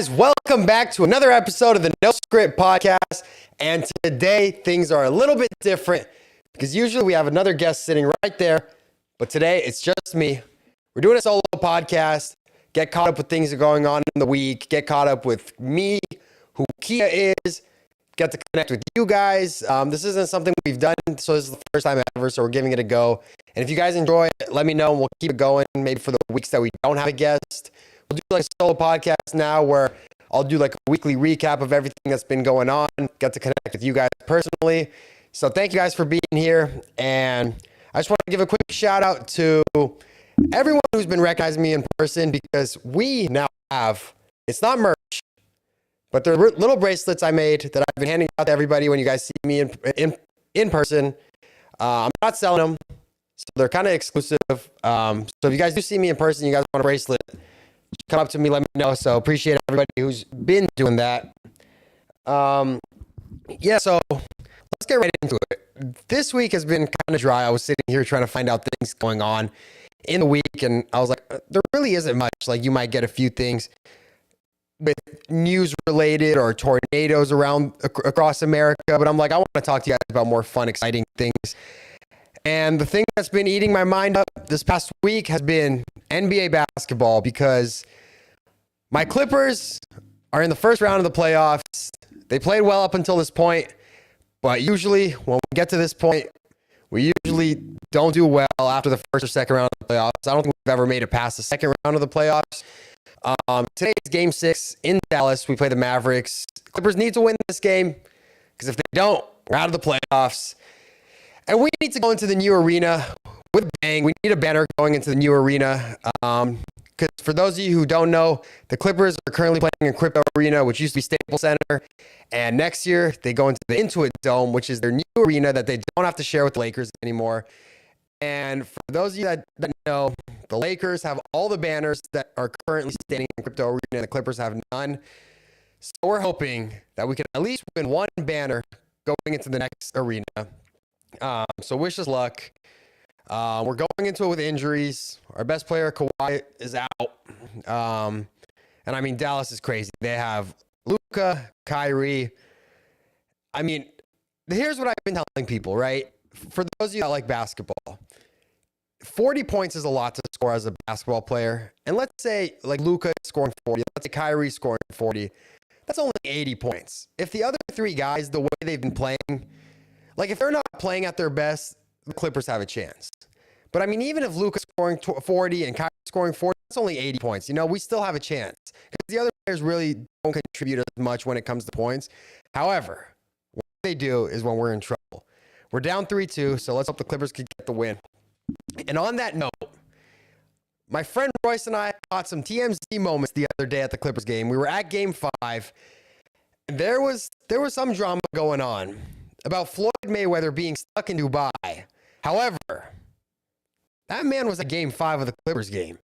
Welcome back to another episode of the No Script Podcast. And today things are a little bit different because usually we have another guest sitting right there, but today it's just me. We're doing a solo podcast, get caught up with things that are going on in the week, get caught up with me, who Kia is, get to connect with you guys. This isn't something we've done, so this is the first time ever, so we're giving it a go. And if you guys enjoy it, let me know and we'll keep it going maybe for the weeks that we don't have a guest. We'll do like a solo podcast now where I'll do like a weekly recap of everything that's been going on, get to connect with you guys personally. So thank you guys for being here. And I just want to give a quick shout out to everyone who's been recognizing me in person because we now have, it's not merch, but they're little bracelets I made that I've been handing out to everybody when you guys see me in person. I'm not selling them, so they're kind of exclusive. So if you guys do see me in person, you guys want a bracelet, come up to me, let me know. So appreciate everybody who's been doing that. So let's get right into it. This week has been kind of dry. I was sitting here trying to find out things going on in the week, and I was like, there really isn't much. Like, you might get a few things with news related or tornadoes across America, but I'm like, I want to talk to you guys about more fun, exciting things. And the thing that's been eating my mind up this past week has been NBA basketball because my Clippers are in the first round of the playoffs. They played well up until this point, but usually when we get to this point, we usually don't do well after the first or second round of the playoffs. I don't think we've ever made it past the second round of the playoffs. Today is game 6 in Dallas. We play the Mavericks. Clippers need to win this game because if they don't, we're out of the playoffs. And we need to go into the new arena with a bang. We need a banner going into the new arena. Because for those of you who don't know, the Clippers are currently playing in Crypto Arena, which used to be Staples Center. And next year, they go into the Intuit Dome, which is their new arena that they don't have to share with the Lakers anymore. And for those of you that know, the Lakers have all the banners that are currently standing in Crypto Arena, and the Clippers have none. So we're hoping that we can at least win one banner going into the next arena. So wish us luck. We're going into it with injuries. Our best player, Kawhi, is out. And I mean, Dallas is crazy. They have Luka, Kyrie. I mean, here's what I've been telling people, right? For those of you that like basketball, 40 points is a lot to score as a basketball player. And let's say like Luka scoring 40. Let's say Kyrie scoring 40. That's only 80 points. If the other three guys, the way they've been playing, like if they're not playing at their best, the Clippers have a chance. But I mean, even if Luka's scoring 40 and Kyrie scoring 40, that's only 80 points. You know, we still have a chance because the other players really don't contribute as much when it comes to points. However, what they do is when we're in trouble. We're down 3-2, so let's hope the Clippers can get the win. And on that note, my friend Royce and I caught some TMZ moments the other day at the Clippers game. We were at Game 5, and there was some drama going on about Floyd Mayweather being stuck in Dubai. However, that man was at Game 5 of the Clippers game.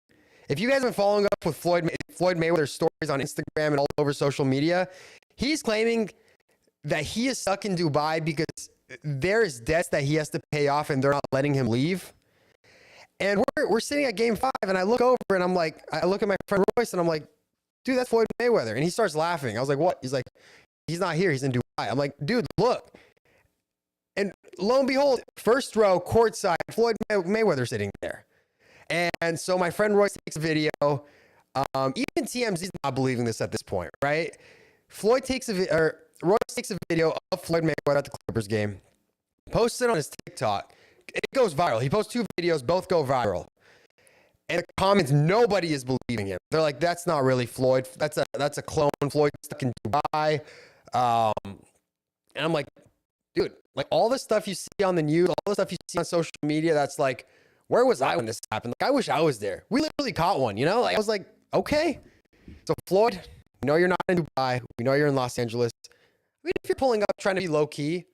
If you guys have been following up with Floyd Mayweather's stories on Instagram and all over social media, he's claiming that he is stuck in Dubai because there's debts that he has to pay off and they're not letting him leave. And we're sitting at Game 5 and I look over and I'm like, I look at my friend Royce and I'm like, dude, that's Floyd Mayweather. And he starts laughing. I was like, what? He's like, he's not here. He's in Dubai. I'm like, dude, look. And lo and behold, first row, courtside, Floyd Mayweather sitting there. And so my friend Royce takes a video. Even TMZ's not believing this at this point, right? Royce takes a video of Floyd Mayweather at the Clippers game, posts it on his TikTok. It goes viral. He posts 2 videos, both go viral. And the comments, nobody is believing him. They're like, that's not really Floyd. That's a clone. Floyd stuck in Dubai. And I'm like, dude, like all the stuff you see on the news, all the stuff you see on social media, that's like, where was I when this happened? Like, I wish I was there. We literally caught one, you know? Like, I was like, okay. So Floyd, we know you're not in Dubai. We know you're in Los Angeles. I mean, if you're pulling up trying to be low key,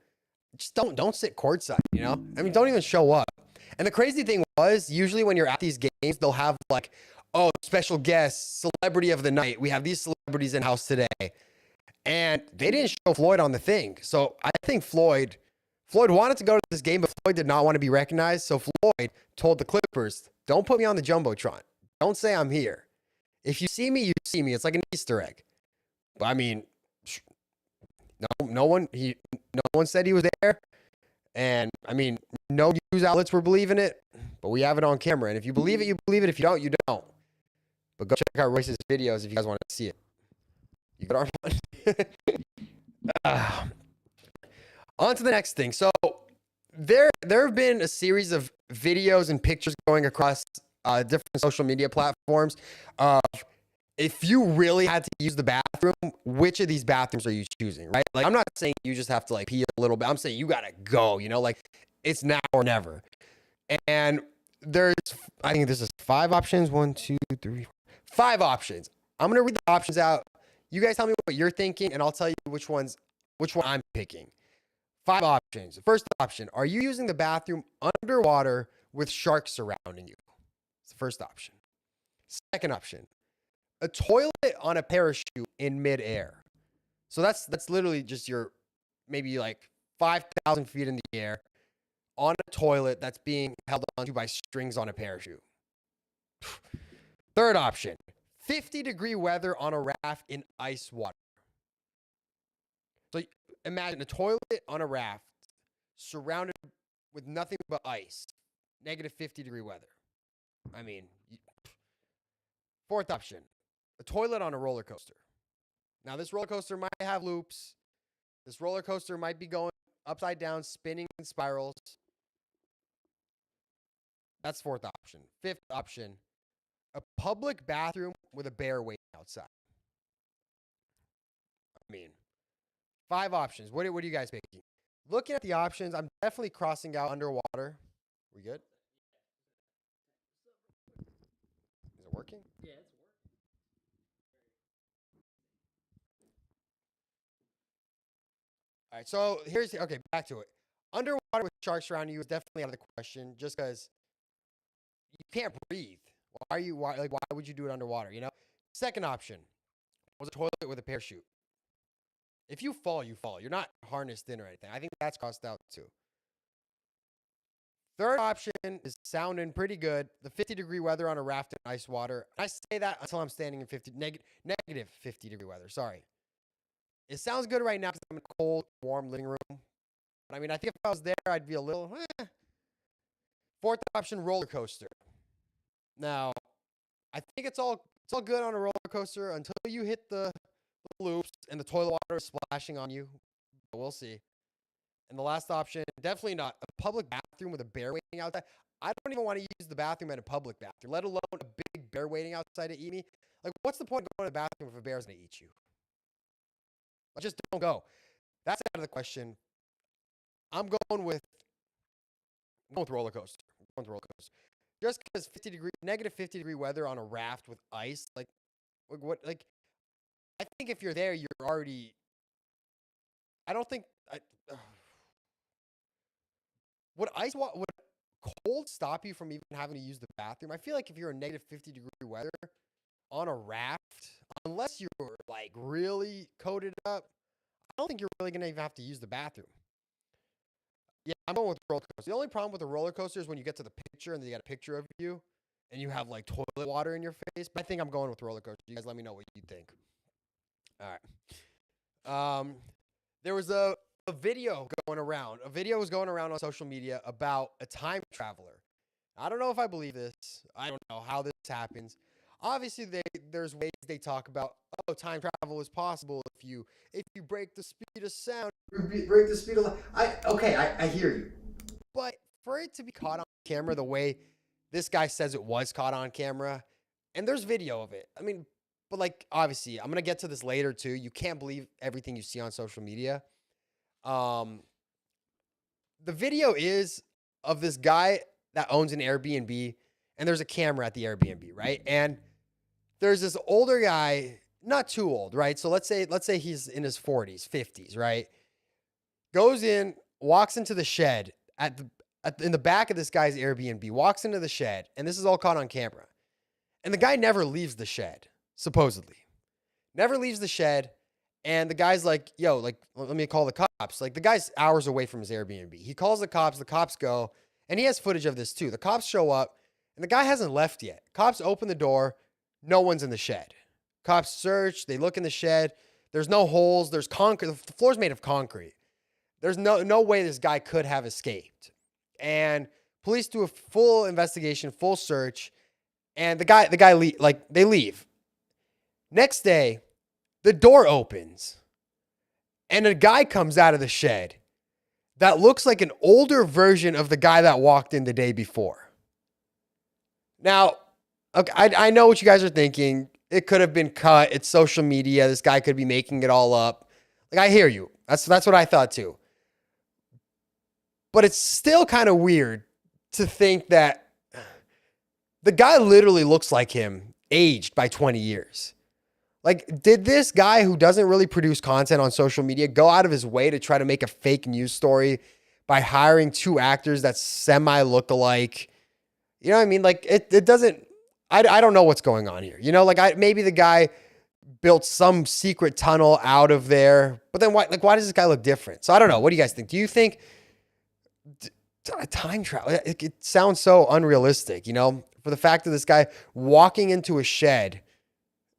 just don't sit courtside, you know? I mean, don't even show up. And the crazy thing was, usually when you're at these games, they'll have like, oh, special guest, celebrity of the night. We have these celebrities in house today. And they didn't show Floyd on the thing. So I think Floyd wanted to go to this game, but Floyd did not want to be recognized. So Floyd told the Clippers, don't put me on the Jumbotron. Don't say I'm here. If you see me, you see me. It's like an Easter egg. I mean, no one said he was there. And I mean, no news outlets were believing it, but we have it on camera. And if you believe it, you believe it. If you don't, you don't. But go check out Royce's videos if you guys want to see it. You got our on to the next thing. So there have been a series of videos and pictures going across different social media platforms of if you really had to use the bathroom, which of these bathrooms are you choosing, right? Like, I'm not saying you just have to like pee a little bit. I'm saying you gotta go, like it's now or never. And there's, I think this is 5 options. 1, 2, 3, 5 options. I'm gonna read the options out. You guys tell me what you're thinking, and I'll tell you which one I'm picking. 5 options. First option: are you using the bathroom underwater with sharks surrounding you? It's the first option. Second option: a toilet on a parachute in midair. So that's literally just your maybe like 5,000 feet in the air on a toilet that's being held onto by strings on a parachute. Third option: 50-degree weather on a raft in ice water. So imagine a toilet on a raft surrounded with nothing but ice, negative 50-degree weather. I mean, fourth option: a toilet on a roller coaster. Now, this roller coaster might have loops. This roller coaster might be going upside down, spinning in spirals. That's fourth option. Fifth option: a public bathroom with a bear waiting outside. I mean, 5 options. What are you guys picking? Looking at the options, I'm definitely crossing out underwater. We good? Is it working? Yeah, it's working. All right, so okay, back to it. Underwater with sharks around you is definitely out of the question just because you can't breathe. Why would you do it underwater, Second option was a toilet with a parachute. If you fall, you fall. You're not harnessed in or anything. I think that's crossed out too. Third option is sounding pretty good. The 50-degree weather on a raft in ice water. I say that until I'm standing in negative 50-degree weather. Sorry. It sounds good right now because I'm in a cold, warm living room. But I mean, I think if I was there, I'd be a little. Fourth option: roller coaster. Now, I think it's all good on a roller coaster until you hit the loops and the toilet water is splashing on you. But we'll see. And the last option, definitely not a public bathroom with a bear waiting outside. I don't even want to use the bathroom at a public bathroom, let alone a big bear waiting outside to eat me. Like, what's the point of going to the bathroom if a bear's going to eat you? Just don't go. That's out of the question. I'm going with roller coaster. I'm going with roller coaster. Just because negative 50-degree weather on a raft with ice, like what? Like, I think if you're there, you're already. I don't think. Would cold stop you from even having to use the bathroom? I feel like if you're in negative 50-degree weather on a raft, unless you're like really coated up, I don't think you're really gonna even have to use the bathroom. Yeah, I'm going with roller coaster. The only problem with a roller coaster is when you get to the picture and they got a picture of you and you have like toilet water in your face. But I think I'm going with roller coaster. You guys let me know what you think. All right. There was a video going around. A video was going around on social media about a time traveler. I don't know if I believe this. I don't know how this happens. Obviously, there's ways they talk about, time travel is possible if you break the speed of sound, break the speed of light. I hear you. But for it to be caught on camera the way this guy says it was caught on camera, and there's video of it. I mean, but like obviously, I'm gonna get to this later too. You can't believe everything you see on social media. The video is of this guy that owns an Airbnb, and there's a camera at the Airbnb, right? And there's this older guy, not too old, right? So let's say he's in his 40s, 50s, right? Goes in, walks into the shed in the back of this guy's Airbnb, walks into the shed, and this is all caught on camera. And the guy never leaves the shed, supposedly. Never leaves the shed. And the guy's like, yo, like, let me call the cops. Like, the guy's hours away from his Airbnb. He calls the cops go, and he has footage of this too. The cops show up, and the guy hasn't left yet. Cops open the door, no one's in the shed. Cops search, they look in the shed. There's no holes. There's concrete. The floor's made of concrete. There's no way this guy could have escaped. And police do a full investigation, full search, and the guy they leave. Next day, the door opens, and a guy comes out of the shed that looks like an older version of the guy that walked in the day before. Now, okay, I know what you guys are thinking. It could have been cut. It's social media. This guy could be making it all up. Like, I hear you. That's what I thought too. But it's still kind of weird to think that the guy literally looks like him, aged by 20 years. Like, did this guy who doesn't really produce content on social media go out of his way to try to make a fake news story by hiring two actors that semi-look alike? You know what I mean? Like, it doesn't, I don't know what's going on here. You know, like maybe the guy built some secret tunnel out of there, but then why does this guy look different? So I don't know. What do you guys think? Do you think time travel, it sounds so unrealistic, you know, for the fact of this guy walking into a shed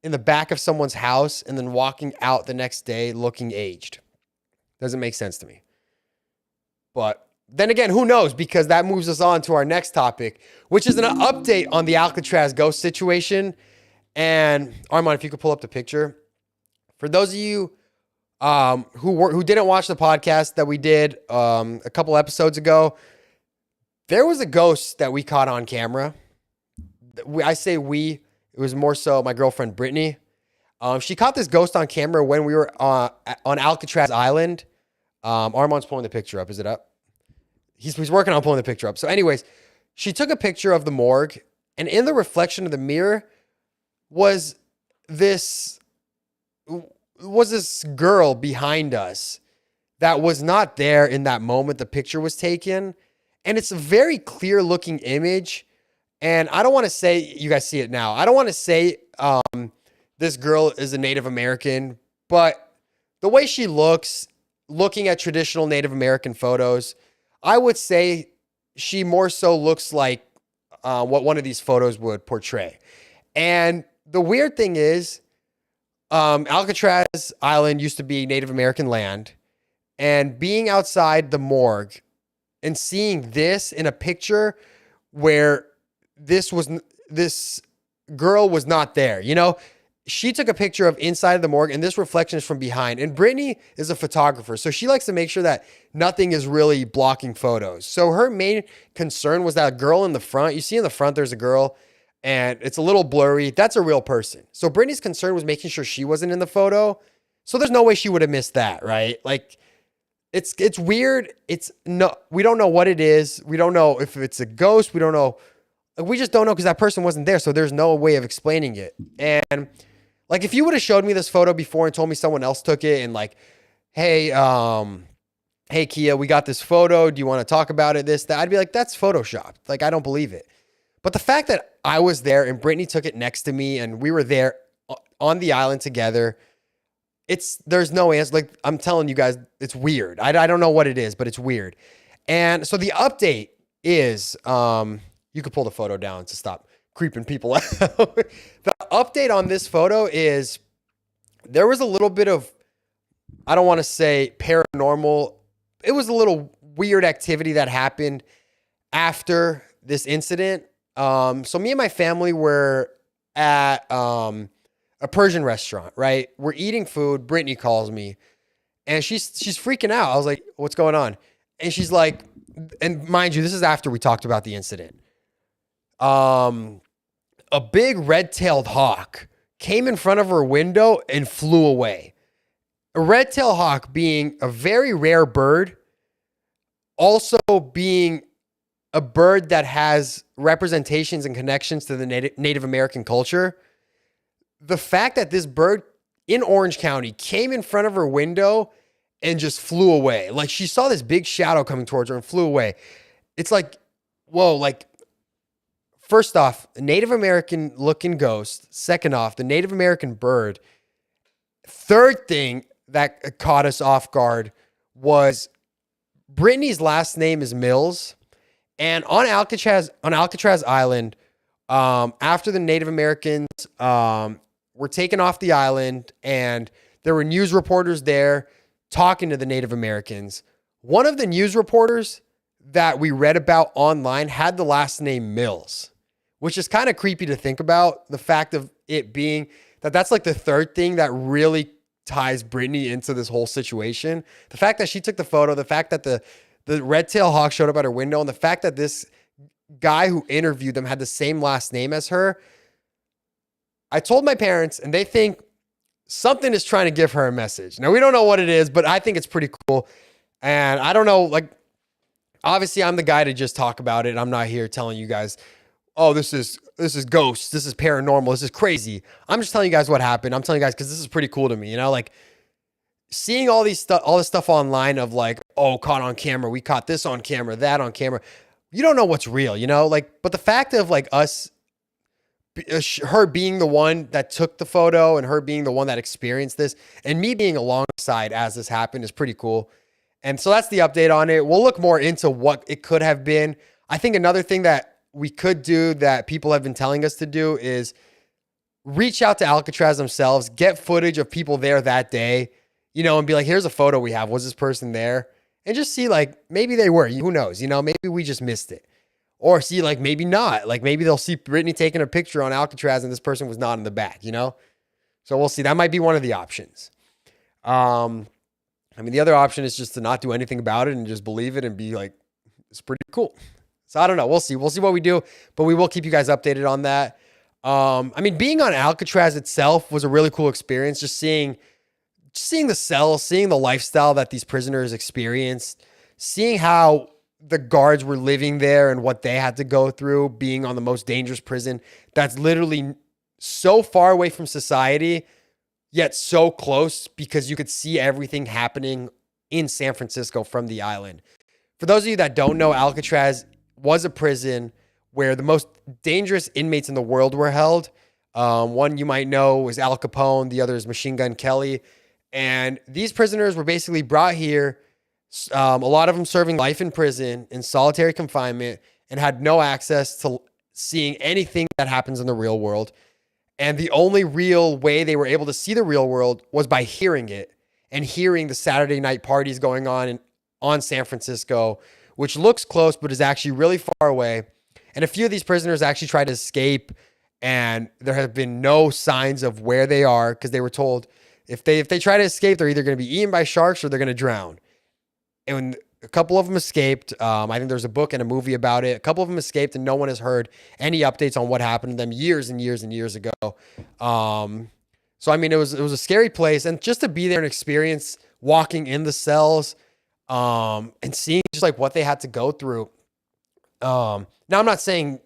in the back of someone's house and then walking out the next day looking aged. Doesn't make sense to me. But then again, who knows? Because that moves us on to our next topic, which is an update on the Alcatraz ghost situation. And Armand, if you could pull up the picture. For those of you who didn't watch the podcast that we did a couple episodes ago, there was a ghost that we caught on camera. I say we. It was more so my girlfriend, Brittany. She caught this ghost on camera when we were on Alcatraz Island. Armand's pulling the picture up. Is it up? He's working on pulling the picture up. So anyways, she took a picture of the morgue, and in the reflection of the mirror was this girl behind us that was not there in that moment the picture was taken. And it's a very clear looking image. And I don't want to say, you guys see it now, I don't want to say this girl is a Native American, but the way she looks, looking at traditional Native American photos, I would say she more so looks like what one of these photos would portray. And the weird thing is, Alcatraz Island used to be Native American land, and being outside the morgue and seeing this in a picture where this girl was not there. You know, she took a picture of inside of the morgue, and this reflection is from behind. And Brittany is a photographer, so she likes to make sure that nothing is really blocking photos. So her main concern was that girl in the front. You see in the front, there's a girl, and it's a little blurry. That's a real person. So Brittany's concern was making sure she wasn't in the photo. So there's no way she would have missed that, right? Like, it's weird. We don't know what it is. We don't know if it's a ghost. We don't know. We just don't know because that person wasn't there. So there's no way of explaining it. And like, if you would have showed me this photo before and told me someone else took it and like, hey, Kia, we got this photo. Do you want to talk about it? This, that. I'd be like, that's Photoshopped. Like, I don't believe it. But the fact that I was there and Brittany took it next to me and we were there on the island together, there's no answer. Like, I'm telling you guys, it's weird. I don't know what it is, but it's weird. And so the update is, you could pull the photo down to stop creeping people out. The update on this photo is there was a little bit of, I don't want to say paranormal. It was a little weird activity that happened after this incident. So me and my family were at a Persian restaurant, right? We're eating food. Brittany calls me and she's freaking out. I was like, what's going on? And she's like, and mind you, this is after we talked about the incident. A big red-tailed hawk came in front of her window and flew away. A red-tailed hawk being a very rare bird, also being a bird that has representations and connections to the Native American culture. The fact that this bird in Orange County came in front of her window and just flew away. Like, she saw this big shadow coming towards her and flew away. It's like, whoa, like, first off, a Native American looking ghost. Second off, the Native American bird. Third thing that caught us off guard was Brittany's last name is Mills. And on Alcatraz Island, after the Native Americans were taken off the island and There were news reporters there talking to the Native Americans. One of the news reporters that we read about online had the last name Mills, which is kind of creepy to think about. The fact of it being that's like the third thing that really ties Brittany into this whole situation. The fact that she took the photo, the fact that the red-tailed hawk showed up at her window, and the fact that this guy who interviewed them had the same last name as her. I told my parents, and they think something is trying to give her a message. Now, we don't know what it is, but I think it's pretty cool. And I don't know, like, obviously I'm the guy to just talk about it. I'm not here telling you guys, oh, this is ghosts. This is paranormal. This is crazy. I'm just telling you guys what happened. I'm telling you guys because this is pretty cool to me. You know, like seeing all this stuff online of like, oh, caught on camera. We caught this on camera, that on camera. You don't know what's real, you know, like, but the fact of like her being the one that took the photo and her being the one that experienced this and me being alongside as this happened is pretty cool. And so that's the update on it. We'll look more into what it could have been. I think another thing that we could do that people have been telling us to do is reach out to Alcatraz themselves, get footage of people there that day, you know, and be like, here's a photo we have. Was this person there? And just see, like, maybe they were. Who knows? You know, maybe we just missed it. Or see, like, maybe not. Like, maybe they'll see Brittany taking a picture on Alcatraz and this person was not in the back, you know? So we'll see. That might be one of the options. I mean, the other option is just to not do anything about it and just believe it and be like, it's pretty cool. So I don't know. We'll see. We'll see what we do, but we will keep you guys updated on that. I mean, being on Alcatraz itself was a really cool experience. Just seeing the cells, seeing the lifestyle that these prisoners experienced, seeing how the guards were living there and what they had to go through being on the most dangerous prison that's literally so far away from society, yet so close because you could see everything happening in San Francisco from the island. For those of you that don't know, Alcatraz was a prison where the most dangerous inmates in the world were held. One you might know was Al Capone. The other is Machine Gun Kelly. And these prisoners were basically brought here, a lot of them serving life in prison in solitary confinement and had no access to seeing anything that happens in the real world. And the only real way they were able to see the real world was by hearing it and hearing the Saturday night parties going on San Francisco, which looks close, but is actually really far away. And a few of these prisoners actually tried to escape, and there have been no signs of where they are because they were told if they try to escape, they're either going to be eaten by sharks or they're going to drown. And when a couple of them escaped, I think there's a book and a movie about it. A couple of them escaped, and no one has heard any updates on what happened to them years and years and years ago. So I mean, it was a scary place, and just to be there and experience walking in the cells, and seeing just like what they had to go through. Now I'm not saying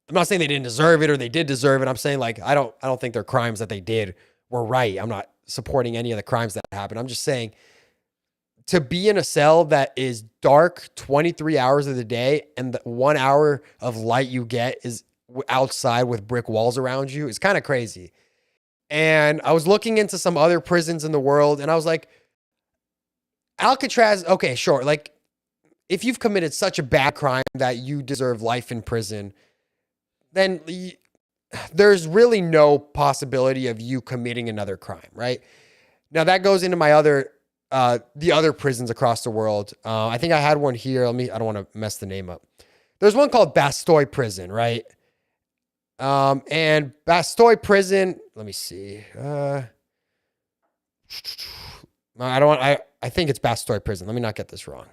they didn't deserve it or they did deserve it. I'm saying like I don't think their crimes that they did were right. I'm not supporting any of the crimes that happened. I'm just saying to be in a cell that is dark 23 hours of the day and the 1 hour of light you get is outside with brick walls around you is kind of crazy. And I was looking into some other prisons in the world and I was like, Alcatraz, okay, sure. Like if you've committed such a bad crime that you deserve life in prison, then there's really no possibility of you committing another crime, right? Now that goes into my the other prisons across the world. I think I had one here. I don't want to mess the name up. There's one called Bastogne Prison, right? And Bastogne Prison, let me see. I think it's Bastogne Prison. Let me not get this wrong.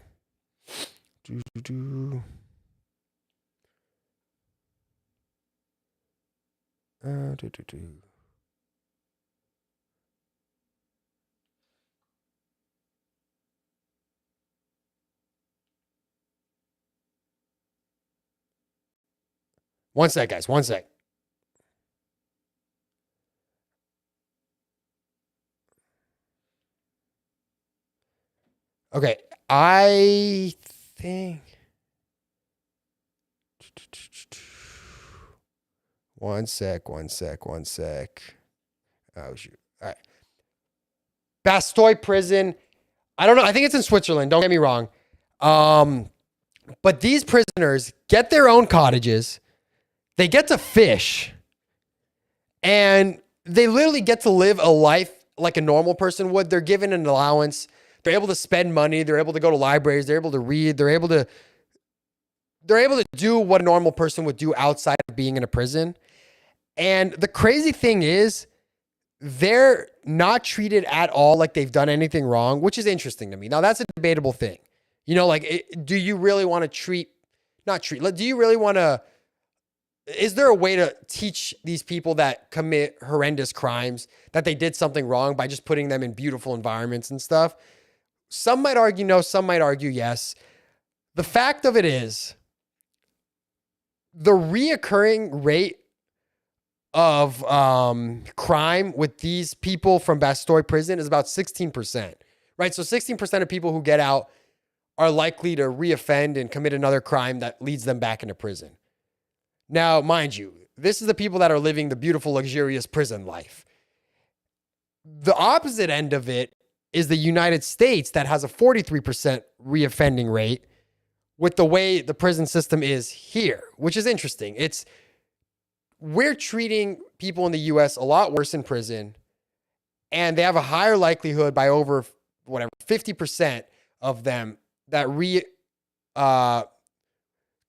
One sec, guys. One sec. Okay, I think. One sec. Oh, shoot. All right. Bastogne Prison. I don't know. I think it's in Switzerland. Don't get me wrong. But these prisoners get their own cottages. They get to fish. And they literally get to live a life like a normal person would. They're given an allowance. They're able to spend money. They're able to go to libraries. They're able to read. They're able to do what a normal person would do outside of being in a prison. And the crazy thing is, they're not treated at all like they've done anything wrong, which is interesting to me. Now, that's a debatable thing. You know, like, do you really want to do you really want to, is there a way to teach these people that commit horrendous crimes that they did something wrong by just putting them in beautiful environments and stuff? Some might argue no, some might argue yes. The fact of it is, the reoccurring rate of crime with these people from Bastoy prison is about 16%, right? So 16% of people who get out are likely to reoffend and commit another crime that leads them back into prison. Now, mind you, this is the people that are living the beautiful, luxurious prison life. The opposite end of it is the United States that has a 43% reoffending rate with the way the prison system is here, which is interesting. We're treating people in the US a lot worse in prison, and they have a higher likelihood by over 50% of them that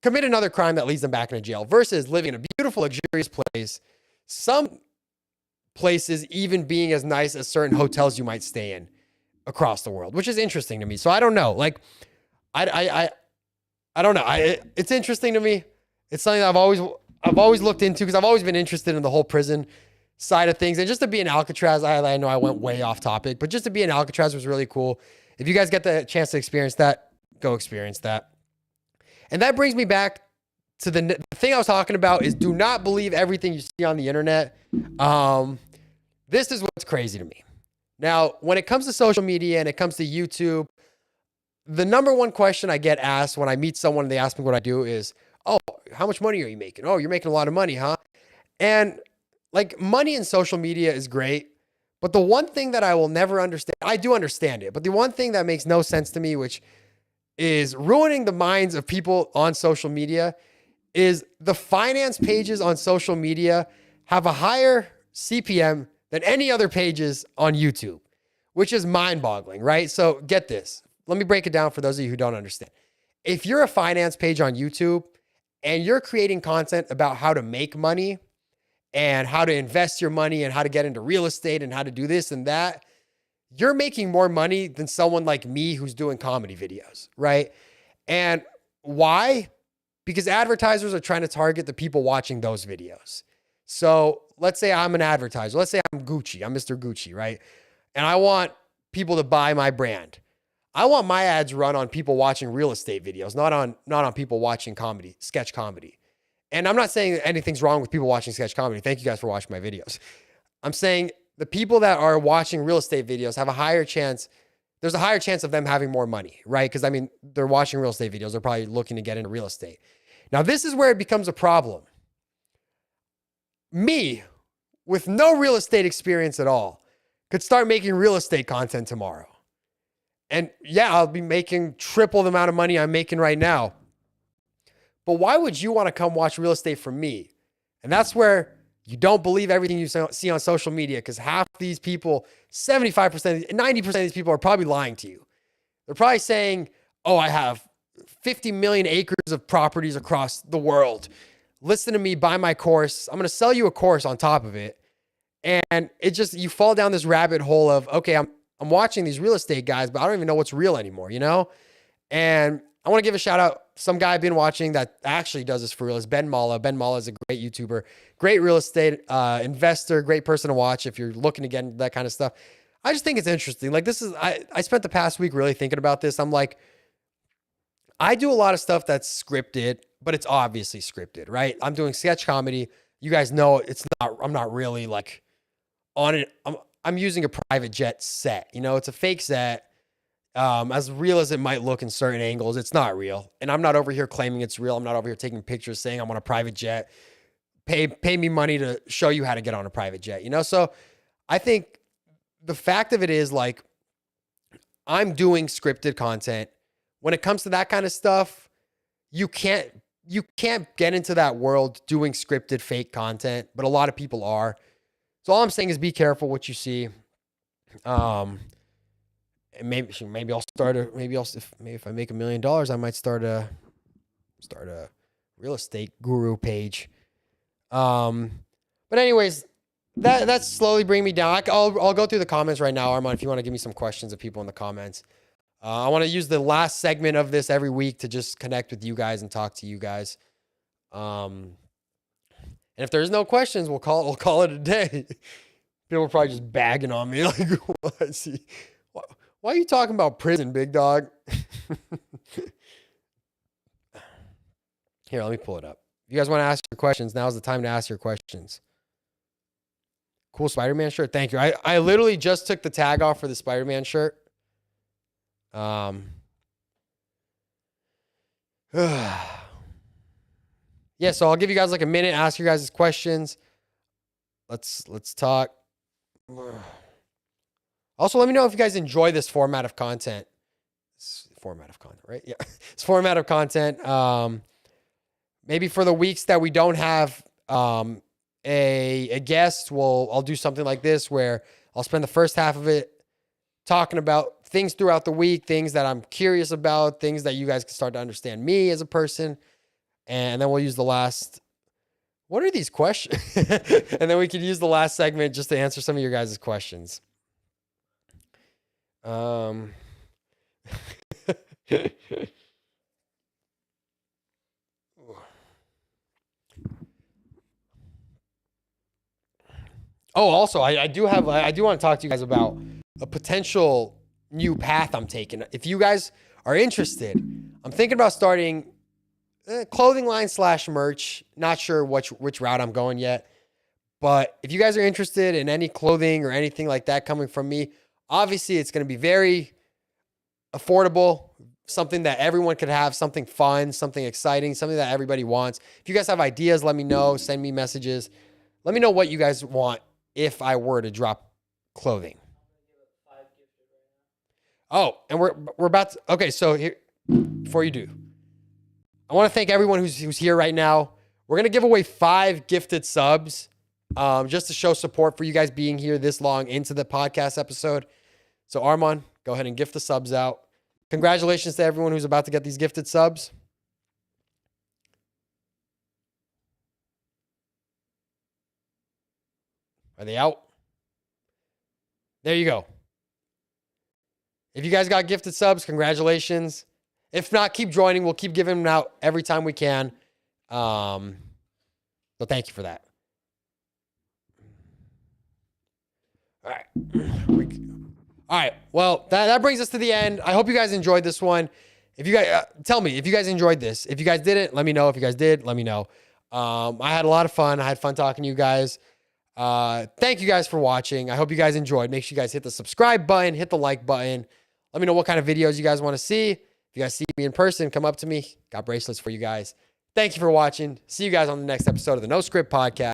commit another crime that leads them back into jail versus living in a beautiful, luxurious place. Some places even being as nice as certain hotels you might stay in across the world, which is interesting to me. So I don't know. Like, I don't know. It's interesting to me. It's something that I've always looked into because I've always been interested in the whole prison side of things. And just to be in Alcatraz, I know I went way off topic, but just to be in Alcatraz was really cool. If you guys get the chance to experience that, go experience that. And that brings me back to the thing I was talking about is do not believe everything you see on the internet. This is what's crazy to me. Now, when it comes to social media and it comes to YouTube, the number one question I get asked when I meet someone and they ask me what I do is, oh, how much money are you making? Oh, you're making a lot of money, huh? And like, money in social media is great. But the one thing that I will never understand, I do understand it, but the one thing that makes no sense to me, which is ruining the minds of people on social media, is the finance pages on social media have a higher CPM than any other pages on YouTube, which is mind-boggling, right? So get this. Let me break it down for those of you who don't understand. If you're a finance page on YouTube and you're creating content about how to make money and how to invest your money and how to get into real estate and how to do this and that, you're making more money than someone like me who's doing comedy videos, right? And why? Because advertisers are trying to target the people watching those videos. So let's say I'm an advertiser. Let's say I'm Gucci. I'm Mr. Gucci, right? And I want people to buy my brand. I want my ads run on people watching real estate videos, not on people watching comedy, sketch comedy. And I'm not saying anything's wrong with people watching sketch comedy. Thank you guys for watching my videos. I'm saying the people that are watching real estate videos have a higher chance. There's a higher chance of them having more money, right? Because I mean, they're watching real estate videos. They're probably looking to get into real estate. Now, this is where it becomes a problem. Me, with no real estate experience at all, could start making real estate content tomorrow. And yeah, I'll be making triple the amount of money I'm making right now. But why would you want to come watch real estate from me? And that's where you don't believe everything you see on social media, because half these people, 75%, 90% of these people are probably lying to you. They're probably saying, oh, I have 50 million acres of properties across the world. Listen to me, buy my course. I'm going to sell you a course on top of it. And it just, you fall down this rabbit hole of, okay, I'm watching these real estate guys, but I don't even know what's real anymore, you know? And I want to give a shout out. Some guy I've been watching that actually does this for real is Ben Mala. Ben Mala is a great YouTuber, great real estate investor, great person to watch if you're looking to get into that kind of stuff. I just think it's interesting. Like, this is, I spent the past week really thinking about this. I'm like, I do a lot of stuff that's scripted, but it's obviously scripted, right? I'm doing sketch comedy. You guys know it's not, I'm not really like on it. I'm using a private jet set, you know, it's a fake set. As real as it might look in certain angles, it's not real. And I'm not over here claiming it's real. I'm not over here taking pictures saying I'm on a private jet. Pay me money to show you how to get on a private jet, you know? So I think the fact of it is, like, I'm doing scripted content. When it comes to that kind of stuff, you can't get into that world doing scripted fake content, but a lot of people are. So all I'm saying is be careful what you see. And maybe I'll start a maybe I'll if I make $1 million, I might start a real estate guru page. But anyways, that's slowly bringing me down. I'll go through the comments right now, Armand, if you want to give me some questions of people in the comments. I want to use the last segment of this every week to just connect with you guys and talk to you guys. And if there's no questions, we'll call it a day. People are probably just bagging on me like, what? See, why are you talking about prison, big dog? Here, let me pull it up. If you guys want to ask your questions, now's the time to ask your questions. Cool Spider-Man shirt. Thank you. I literally just took the tag off for the Spider-Man shirt. Yeah, so I'll give you guys like a minute, ask you guys questions. Let's talk. Also, let me know if you guys enjoy this format of content. Right? Yeah. It's format of content. Maybe for the weeks that we don't have a guest, I'll do something like this where I'll spend the first half of it talking about things throughout the week, things that I'm curious about, things that you guys can start to understand me as a person. And then we'll use the last, what are these questions? And then we could use the last segment just to answer some of your guys' questions. Oh, also, I do want to talk to you guys about a potential new path I'm taking. If you guys are interested, I'm thinking about starting a clothing line / merch. Not sure which route I'm going yet. But if you guys are interested in any clothing or anything like that coming from me, obviously it's going to be very affordable, something that everyone could have, something fun, something exciting, something that everybody wants. If you guys have ideas, let me know. Send me messages. Let me know what you guys want if I were to drop clothing. Oh, and we're about to, okay, so here, before you do, I want to thank everyone who's here right now. We're going to give away 5 gifted subs just to show support for you guys being here this long into the podcast episode. So Armand, go ahead and gift the subs out. Congratulations to everyone who's about to get these gifted subs. Are they out? There you go. If you guys got gifted subs, congratulations. If not, keep joining. We'll keep giving them out every time we can. So thank you for that. All right. All right. Well, that brings us to the end. I hope you guys enjoyed this one. If you guys tell me if you guys enjoyed this. If you guys didn't, let me know. If you guys did, let me know. I had a lot of fun. I had fun talking to you guys. Thank you guys for watching. I hope you guys enjoyed. Make sure you guys hit the subscribe button, hit the like button. Let me know what kind of videos you guys want to see. If you guys see me in person, come up to me. Got bracelets for you guys. Thank you for watching. See you guys on the next episode of the No Script Podcast.